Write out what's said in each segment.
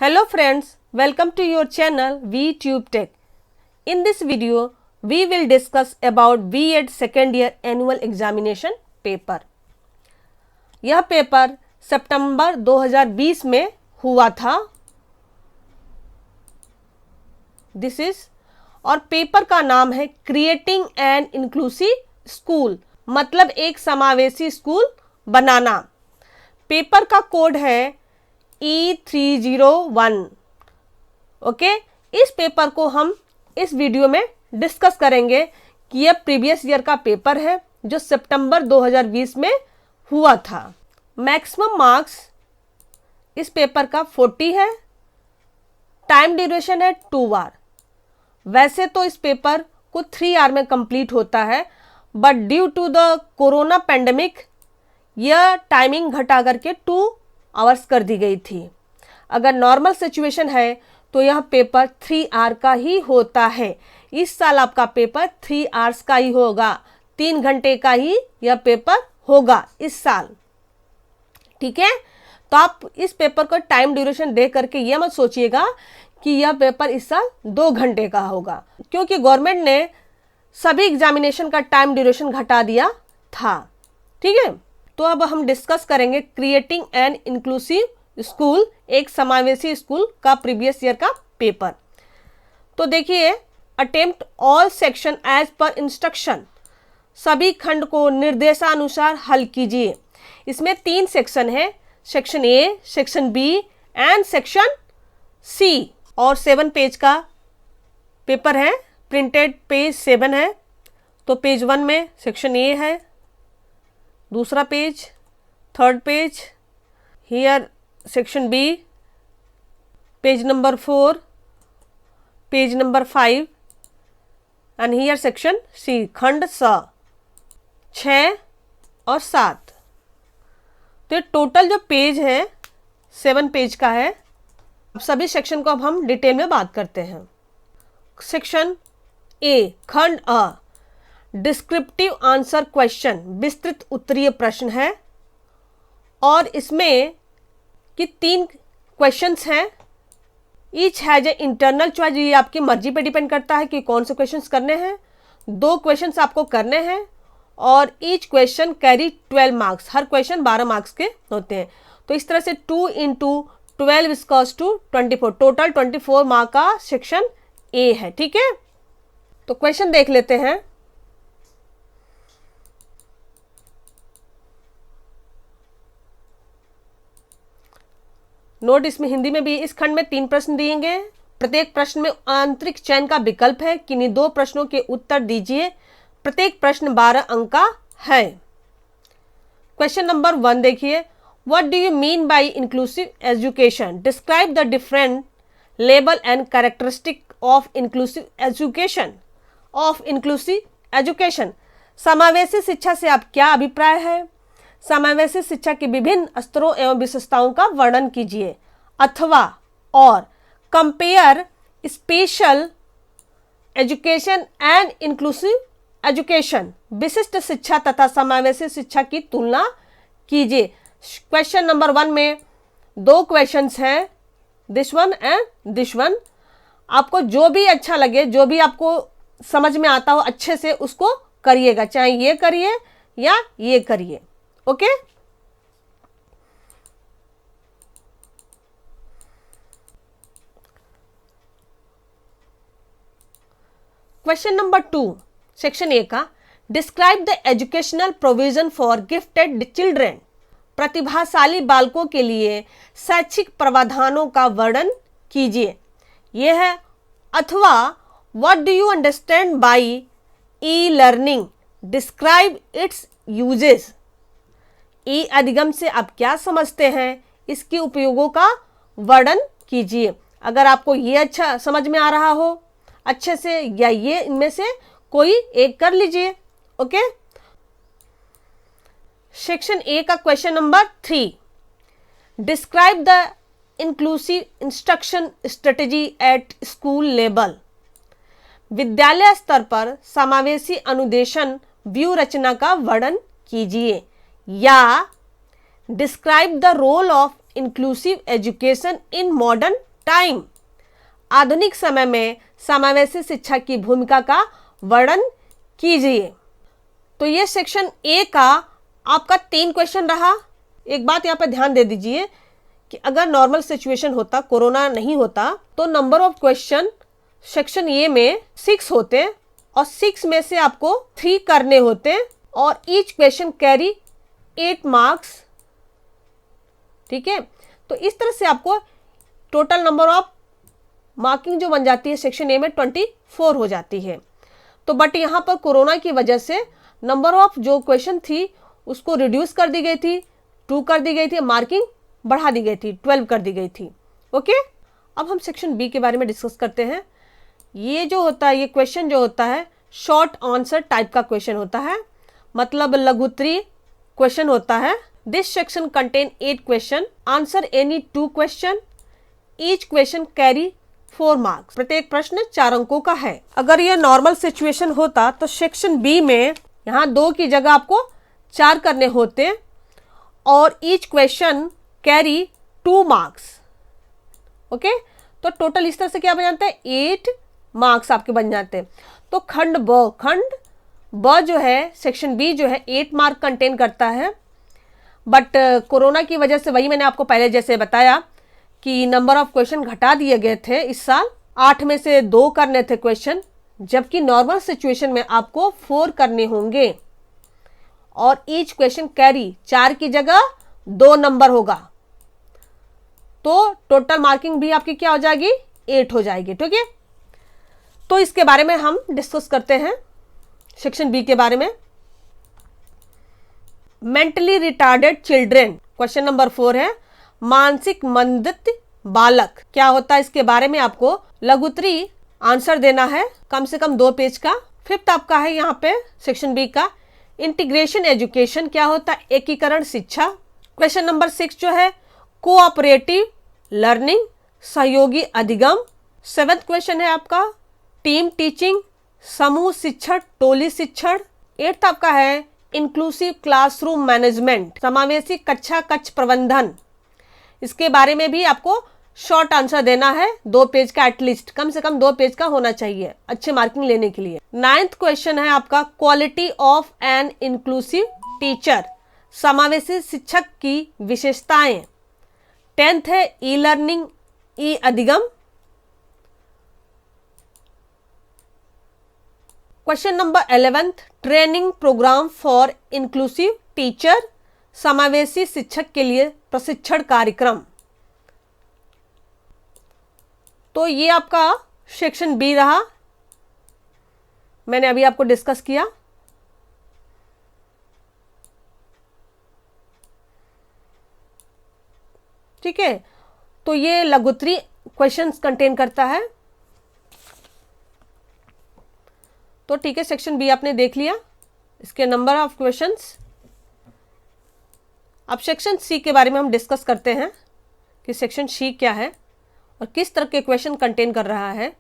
Hello friends, welcome to your channel VTube Tech. In this video, we will discuss about B.Ed second year annual examination paper. यह paper सितंबर 2020 में हुआ था. This is और paper का नाम है creating an inclusive school, मतलब एक समावेशी स्कूल बनाना. पेपर का कोड है E301. ओके, इस पेपर को हम इस वीडियो में डिस्कस करेंगे कि यह प्रीवियस ईयर का पेपर है जो सितंबर 2020 में हुआ था. मैक्सिमम मार्क्स इस पेपर का 40 है. टाइम ड्यूरेशन है 2 आवर. वैसे तो इस पेपर को 3 आवर में कंप्लीट होता है, but due to the corona pandemic यह टाइमिंग घटा करके 2 आवर्स कर दी गई थी. अगर नॉर्मल सिचुएशन है तो यह पेपर 3 आवर का ही होता है. इस साल आपका पेपर 3 आवर्स का ही होगा, 3 घंटे का ही यह पेपर होगा इस साल. ठीक है, तो आप इस पेपर को टाइम ड्यूरेशन देख करके यह मत सोचिएगा कि यह पेपर इस साल 2 घंटे का होगा, क्योंकि गवर्नमेंट ने सभी एग्जामिनेशन का टाइम ड्यूरेशन घटा दिया था. ठीक है, तो अब हम डिस्कस करेंगे क्रिएटिंग एन इंक्लूसिव स्कूल, एक समावेशी स्कूल का प्रीवियस ईयर का पेपर. तो देखिए, attempt all section as per instruction, सभी खंड को निर्देशानुसार हल कीजिए. इसमें 3 सेक्शन है, section A, section B and section C, और 7 पेज का पेपर है. प्रिंटेड पेज 7 है. तो पेज 1 में सेक्शन ए है, दूसरा page, third page, here section B, page number 4, page number 5 and here section C, खंड स 6 और 7. तो टोटल जो पेज है 7 पेज का है. अब सभी सेक्शन को अब हम डिटेल में बात करते हैं. सेक्शन ए, खंड अ, डिस्क्रिप्टिव आंसर क्वेश्चन, विस्तृत उत्तरीय प्रश्न है. और इसमें कि 3 क्वेश्चंस हैं. Each has a internal choice, ये आपकी मर्जी पे डिपेंड करता है कि कौन से क्वेश्चंस करने हैं. 2 क्वेश्चंस आपको करने हैं और ईच क्वेश्चन कैरी 12 मार्क्स, हर क्वेश्चन 12 मार्क्स के होते हैं. तो इस तरह से 2 × 12 इक्वल्स टू 24, टोटल 24 मार्क का सेक्शन ए है. ठीक है, तो क्वेश्चन देख लेते हैं. नोट इसमें हिंदी में भी. इस खंड में 3 प्रश्न दिए गए. प्रत्येक प्रश्न में आंतरिक चयन का विकल्प है. किन्हीं 2 प्रश्नों के उत्तर दीजिए. प्रत्येक प्रश्न 12 अंक का है. क्वेश्चन नंबर 1 देखिए. What do you mean by inclusive education? Describe the different label and characteristic of inclusive education. समावेशी शिक्षा से आप क्या अभिप्राय है? समावेशी शिक्षा के विभिन्न स्तरों एवं विशेषताओं का वर्णन कीजिए. अथवा और compare special education and inclusive education, विशिष्ट शिक्षा तथा समावेशी शिक्षा की तुलना कीजिए. क्वेश्चन नंबर 1 में 2 क्वेश्चंस हैं, this one and this one. आपको जो भी अच्छा लगे, जो भी आपको समझ में आता हो अच्छे से उसको करिएगा, चाहे ये करिए या ये करिए. Okay, question number 2, section A का. Describe the educational provision for gifted children. प्रतिभाशाली बालकों के लिए शैक्षिक प्रावधानों का वर्णन कीजिए. यह है. अथवा what do you understand by e learning? Describe its uses. E अधिगम से आप क्या समझते हैं? इसके उपयोगों का वर्णन कीजिए. अगर आपको ये अच्छा समझ में आ रहा हो अच्छे से, या ये इनमें से कोई एक कर लीजिए. ओके, सेक्शन ए का question number 3. Describe the inclusive instruction strategy at school level. विद्यालय स्तर पर समावेशी अनुदेशन व्यू रचना का वर्णन कीजिए. या describe the role of inclusive education in modern time. आधुनिक समय में समावेशी शिक्षा की भूमिका का वर्णन कीजिए। तो ये सेक्शन ए का आपका 3 क्वेश्चन रहा। एक बात यहाँ पे ध्यान दे दीजिए कि अगर नॉर्मल सिचुएशन होता, कोरोना नहीं होता, तो number of question section A में 6 होते और 6 में से आपको 3 करने होते और ईच क्वेश्चन कैरी 8 मार्क्स। ठीक है, तो इस तरह से आपको टोटल नंबर ऑफ मार्किंग जो बन जाती है सेक्शन ए में 24 हो जाती है। तो बट यहाँ पर कोरोना की वजह से नंबर ऑफ जो क्वेश्चन थी उसको रिड्यूस कर दी गई थी, 2 कर दी गई थी, मार्किंग बढ़ा दी गई थी, 12 कर दी गई थी। ओके, अब हम सेक्शन बी के बारे में डिस्कस करते हैं। ये जो होता है, ये क्वेश्चन जो होता है शॉर्ट आंसर टाइप का क्वेश्चन होता है, मतलब लघुत्तरीय क्वेश्चन होता है। This section contain 8 question, answer any 2 question, each question carry 4 marks. प्रत्येक प्रश्न 4 अंकों का है। अगर ये नॉर्मल सिचुएशन होता तो सेक्शन बी में यहाँ 2 की जगह आपको 4 करने होते और each question carry 2 marks. Okay, तो टोटल इस तरह से क्या बन जाता है, 8 मार्क्स आपके बन जाते हैं। तो खंड ब जो है सेक्शन बी जो है 8 मार्क कंटेन करता है। बट कोरोना की वजह से, वही मैंने आपको पहले जैसे बताया कि नंबर ऑफ क्वेश्चन घटा दिए गए थे इस साल, 8 में से 2 करने थे क्वेश्चन, जबकि नॉर्मल सिचुएशन में आपको 4 करने होंगे और ईच क्वेश्चन कैरी 4 की जगह 2 नंबर होगा। तो टोटल मार्किंग भी आपकी क्या हो जाएगी, 8 हो जाएगी। ठीक है, तो इसके बारे में हम डिस्कस करते हैं सेक्शन बी के बारे में। Mentally retarded children, question number 4 है। मानसिक मंदित बालक क्या होता है, इसके बारे में आपको लघुत्तरीय आंसर देना है, कम से कम 2 पेज का। 5th आपका है यहाँ पे सेक्शन बी का इंटीग्रेशन एजुकेशन, क्या होता है, एकीकरण शिक्षा। क्वेश्चन नंबर 6 जो है कोऑपरेटिव लर्निंग, सहयोगी अधिगम। 7th क्वेश्चन है आपका टीम टीचिंग, समूह शिक्षण, टोली शिक्षण। 8th आपका है इंक्लूसिव क्लासरूम मैनेजमेंट, समावेशी कक्षा कक्ष प्रबंधन। इसके बारे में भी आपको शॉर्ट आंसर देना है, 2 पेज का, एटलीस्ट कम से कम 2 पेज का होना चाहिए अच्छे मार्किंग लेने के लिए। 9th क्वेश्चन है आपका quality of an inclusive teacher, समावेशी शिक्षक की विशेषताएं। 10th है ई लर्निंग, ई अधिगम। Question number 11th training program for inclusive teacher, समावेशी शिक्षक के लिए प्रशिक्षण कार्यक्रम। तो ये आपका सेक्शन बी रहा, मैंने अभी आपको डिस्कस किया। ठीक है, तो ये लघुत्तरीय क्वेश्चंस कंटेन करता है। तो ठीक है, सेक्शन बी आपने देख लिया, इसके नंबर ऑफ क्वेश्चंस। अब सेक्शन सी के बारे में हम डिस्कस करते हैं कि सेक्शन सी क्या है और किस तरह के क्वेश्चन कंटेन कर रहा है।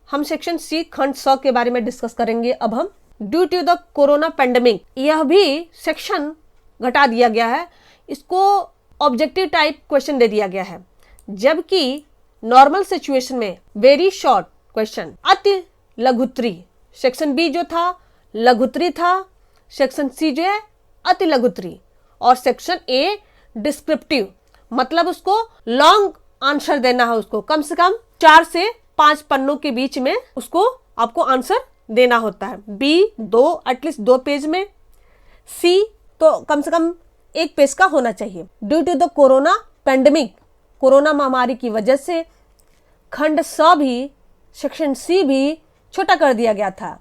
हम सेक्शन सी खंड 100 के बारे में डिस्कस करेंगे। अब हम due to the corona pandemic, यह भी सेक्शन घटा दिया गया है, इसको ऑब्जेक्टिव टाइप क्वेश्चन दे दिया गया है, जबकि नॉर्मल सिचुएशन में वेरी शॉर्ट क्वेश्चन, अति लघुत्तरीय। सेक्शन बी जो था लघुत्तरीय था, सेक्शन सी जो है अति लघुत्तरीय, और सेक्शन ए डिस्क्रिप्टिव, मतलब उसको लॉन्ग आंसर देना है, उसको कम से कम 4 से 5 पन्नों के बीच में उसको आपको आंसर देना होता है। बी 2 एटलीस्ट 2 पेज में, सी तो कम से कम 1 पेज का होना चाहिए। Due to the corona pandemic, corona महामारी की वजह से खंड 100 भी, सेक्शन सी भी छोटा कर दिया गया था,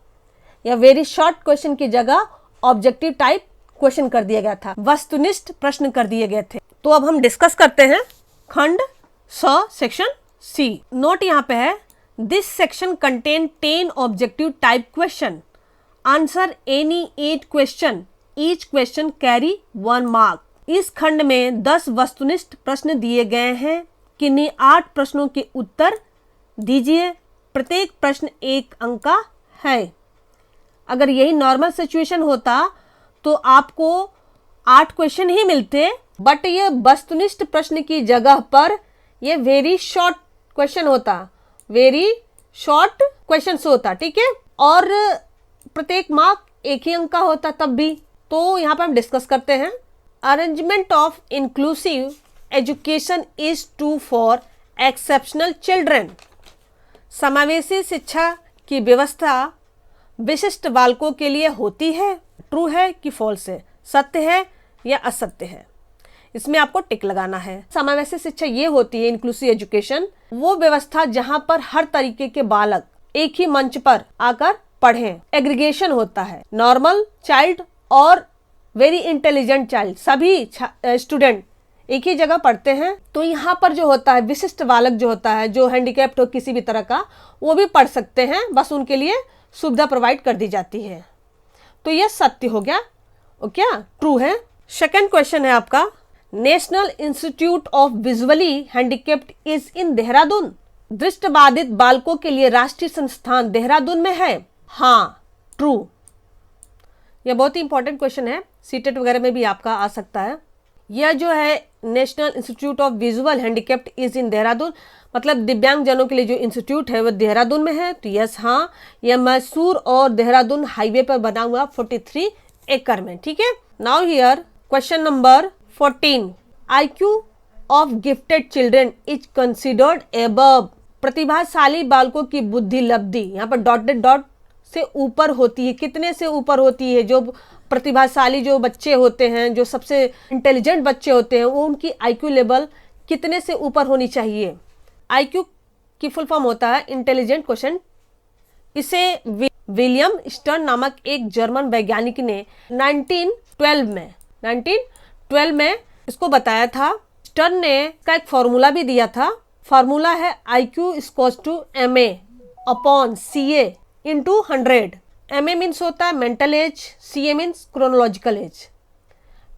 या वेरी शॉर्ट क्वेश्चन की जगह ऑब्जेक्टिव टाइप क्वेश्चन कर दिया गया था, वस्तुनिष्ठ प्रश्न कर दिए गए थे। तो अब हम डिस्कस करते हैं खंड 100 सेक्शन सी। नोट यहाँ पे है, this section contain 10 objective type question, answer any 8 question, each question carry 1 mark. इस खंड में 10 वस्तुनिष्ठ प्रश्न दिए गए हैं, किन्हीं 8 प्रश्नों के उत्तर दीजिए, प्रत्येक प्रश्न 1 अंक का है। अगर यही नॉर्मल सिचुएशन होता तो आपको 8 क्वेश्चन ही मिलते, बट ये वस्तुनिष्ठ प्रश्न की जगह पर ये वेरी शॉर्ट क्वेश्चन होता, वेरी शॉर्ट क्वेश्चन होता, ठीक है। और प्रत्येक मार्क 1 ही अंक का होता तब भी। तो यहाँ पर हम डिस्कस करते हैं। Arrangement of inclusive education is true for exceptional children. समावेशी शिक्षा की व्यवस्था विशिष्ट बालकों के लिए होती है। ट्रू है कि फॉल्स है, सत्य है या असत्य है, इसमें आपको टिक लगाना है। समावेशी शिक्षा ये होती है, इंक्लूसिव एजुकेशन, वो व्यवस्था जहां पर हर तरीके के बालक एक ही मंच पर आकर पढ़ें। एग्रीगेशन होता है, नॉर्मल चाइल्ड और वेरी इंटेलिजेंट चाइल्ड, सभी स्टूडेंट एक ही जगह पढ़ते हैं। तो यहाँ पर जो होता है विशिष्ट बालक जो होता है, जो हैंडीकैप्ड हो किसी भी तरह का, वो भी पढ़ सकते हैं, बस उनके लिए सुविधा प्रोवाइड कर दी जाती है। तो ये सत्य हो गया, क्या ट्रू है। सेकंड क्वेश्चन है आपका, national institute of visually handicapped is in Dehradun. दृष्टिबाधित बालकों के लिए राष्ट्रीय संस्थान देहरादून में है। हाँ, ट्रू। यह बहुत ही इंपॉर्टेंट क्वेश्चन है, सीटेट वगैरह में भी आपका आ सकता है। यह जो है national institute of visual handicapped is in Dehradun, मतलब दिव्यांग जनों के लिए जो इंस्टीट्यूट है वो देहरादून में है। तो यस, हाँ, यह मैसूर और देहरादून हाईवे पर बना हुआ 43 एकड़ में, ठीक है। Now here question number 14, IQ of gifted children is considered above. प्रतिभाशाली बालकों की बुद्धि लब्धि, यहाँ पर डॉटेड डॉट से ऊपर होती है। कितने से ऊपर होती है? जो प्रतिभाशाली जो बच्चे होते हैं, जो सबसे इंटेलिजेंट बच्चे होते हैं, वो उनकी IQ लेवल कितने से ऊपर होनी चाहिए? IQ की फुल फॉर्म होता है इंटेलिजेंट क्वेश्चन। इसे विलियम स्टर्न नामक एक जर्मन वैज्ञानिक ने 1912 में इसको बताया था। स्टर्न ने इसका एक फॉर्मूला भी दिया था। फॉर्मूला है IQ = MA upon CA into 100। MA means होता है mental as, CA means chronological age.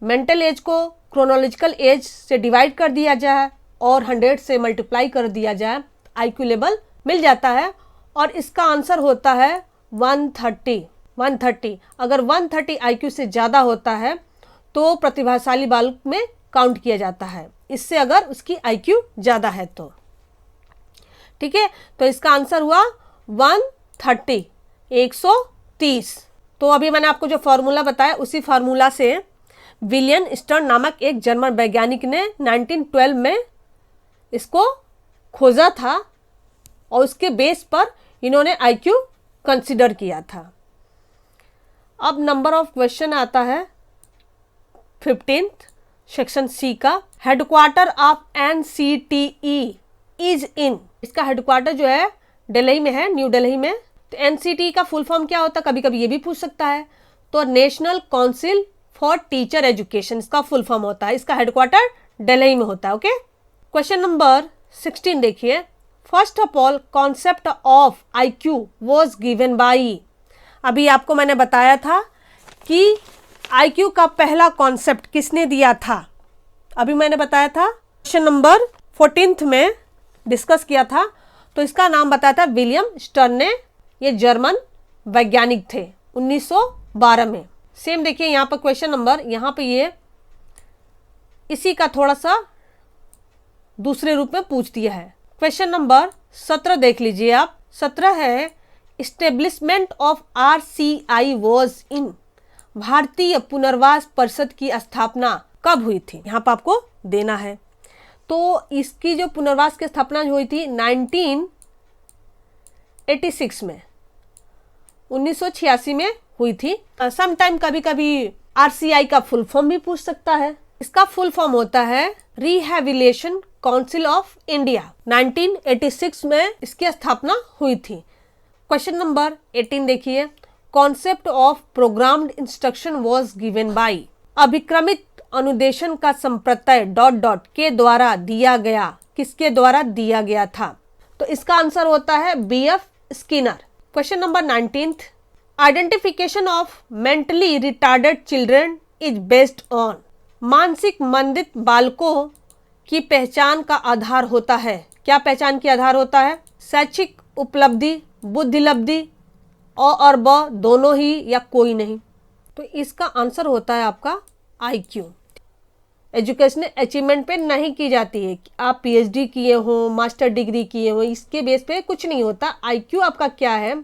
Mental as को क्रोनोलॉजिकल एज से डिवाइड कर दिया जाए और 100 से मल्टीप्लाई कर दिया जाए, IQ लेवल मिल जाता है। और इसका आंसर होता है 130। अगर 130 IQ से ज़्यादा होता है तो प्रतिभाशाली बालक में काउंट किया जाता है, इससे अगर उसकी IQ ज़्यादा है तो, ठीक है। तो इसका आंसर हुआ 130, 130। तो अभी मैंने आपको जो फॉर्मूला बताया, उसी फार्मूला से विलियम स्टर्न नामक एक जर्मन वैज्ञानिक ने 1912 में इसको खोजा था और उसके बेस पर इन्होंने IQ कंसिडर किया था। अब नंबर ऑफ क्वेश्चन आता है 15th सेक्शन C का। Headquarter of NCTE is in. इसका हेडक्वार्टर जो है दिल्ली में है, न्यू दिल्ली में। तो NCTE का फुल फॉर्म क्या होता है, कभी कभी ये भी पूछ सकता है। तो national council for teacher education इसका फुल फॉर्म होता है। इसका हेडक्वार्टर दिल्ली में होता है, ओके। क्वेश्चन नंबर 16 देखिए। First of all concept of IQ was given by. अभी आपको मैंने बताया था कि IQ का पहला कॉन्सेप्ट किसने दिया था, अभी मैंने बताया था क्वेश्चन नंबर 14 में डिस्कस किया था। तो इसका नाम बताया था विलियम स्टर्न ने। ये जर्मन वैज्ञानिक थे 1912 में। सेम देखिए यहाँ पर क्वेश्चन नंबर, यहाँ पे ये इसी का थोड़ा सा दूसरे रूप में पूछ दिया है। क्वेश्चन नंबर 17 देख लीजिए आप। 17 है establishment of RCI was in. भारतीय पुनर्वास परिषद की स्थापना कब हुई थी, यहाँ पर आपको देना है। तो इसकी जो पुनर्वास की स्थापना हुई थी 1986 में, 1986 में हुई थी। समटाइम कभी कभी RCI का फुल फॉर्म भी पूछ सकता है। इसका फुल फॉर्म होता है रिहैबिलिटेशन काउंसिल ऑफ इंडिया। 1986 में इसकी स्थापना हुई थी। क्वेश्चन नंबर 18 देखिए। Concept of programmed instruction was given by. अभिक्रमित अनुदेशन का संप्रत्यय ... के द्वारा दिया गया। किसके द्वारा दिया गया था? तो इसका आंसर होता है BF Skinner. Question number 19। Identification of mentally retarded children is based on. मानसिक मंदित बालकों की पहचान का आधार होता है। क्या पहचान की आधार होता है? शैक्षिक उपलब्धि, बुद्धिलब्धि और ब दोनों ही या कोई नहीं। तो इसका आंसर होता है आपका IQ। एजुकेशनल अचीवमेंट पे नहीं की जाती है। आप PhD किए हो, मास्टर डिग्री किए हो, इसके बेस पे कुछ नहीं होता। IQ आपका क्या है,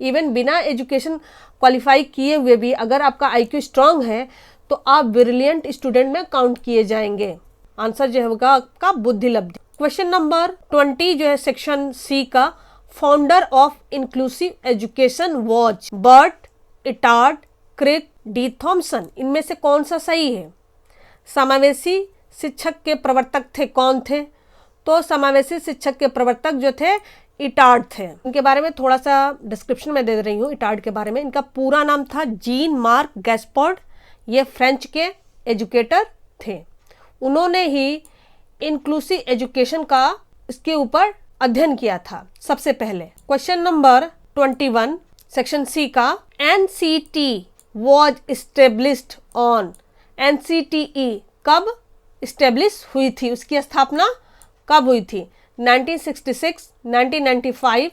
इवन बिना एजुकेशन क्वालिफाई किए हुए भी अगर आपका IQ स्ट्रांग है तो आप ब्रिलियंट स्टूडेंट में काउंट किए जाएंगे। आंसर जो होगा आपका बुद्धि लब्धि। क्वेश्चन नंबर 20 जो है सेक्शन सी का, founder of inclusive education was Burt, Itard, Crick, D Thomson. इनमें से कौन सा सही है? समावेशी शिक्षक के प्रवर्तक थे कौन थे? तो समावेशी शिक्षक के प्रवर्तक जो थे इटार्ड थे। इनके बारे में थोड़ा सा डिस्क्रिप्शन में दे रही हूँ इटार्ड के बारे में। इनका पूरा नाम था जीन मार्क गैस्पर्ड। ये फ्रेंच के एजुकेटर थे। उन्होंने ही इंक्लूसिव एजुकेशन का इसके ऊपर अध्ययन किया था सबसे पहले। क्वेश्चन नंबर 21 सेक्शन सी का, NCT was established on. NCTE कब इस्टेब्लिश हुई थी, उसकी स्थापना कब हुई थी? 1966, 1995,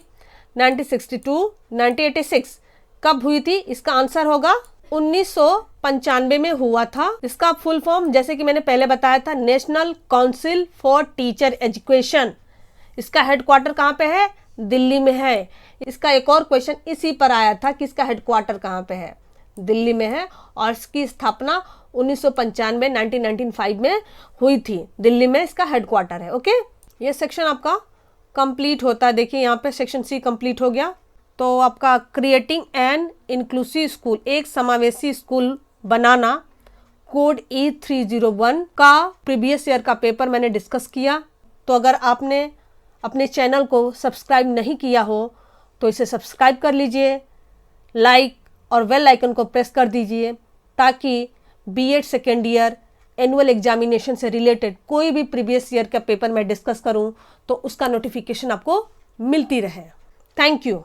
1962, 1986 कब हुई थी? इसका आंसर होगा 1995 में हुआ था। इसका फुल फॉर्म जैसे कि मैंने पहले बताया था, national council for teacher education. इसका हेडक्वार्टर कहाँ पे है? दिल्ली में है। इसका एक और क्वेश्चन इसी पर आया था कि इसका हेडक्वार्टर कहाँ पे है? दिल्ली में है। और इसकी स्थापना 1995 1995 में हुई थी। दिल्ली में इसका हेडक्वार्टर है। ओके, ये सेक्शन आपका कंप्लीट होता है। देखिए यहाँ पे सेक्शन सी कंप्लीट हो गया। तो आपका क्रिएटिंग एन इंक्लूसिव स्कूल, एक समावेशी स्कूल बनाना, कोड E301 का प्रीवियस ईयर का पेपर मैंने डिस्कस किया। तो अगर आपने अपने चैनल को सब्सक्राइब नहीं किया हो तो इसे सब्सक्राइब कर लीजिए, लाइक और बेल आइकन को प्रेस कर दीजिए, ताकि B.Ed second year annual examination से रिलेटेड कोई भी प्रीवियस ईयर का पेपर मैं डिस्कस करूं तो उसका नोटिफिकेशन आपको मिलती रहे। Thank you.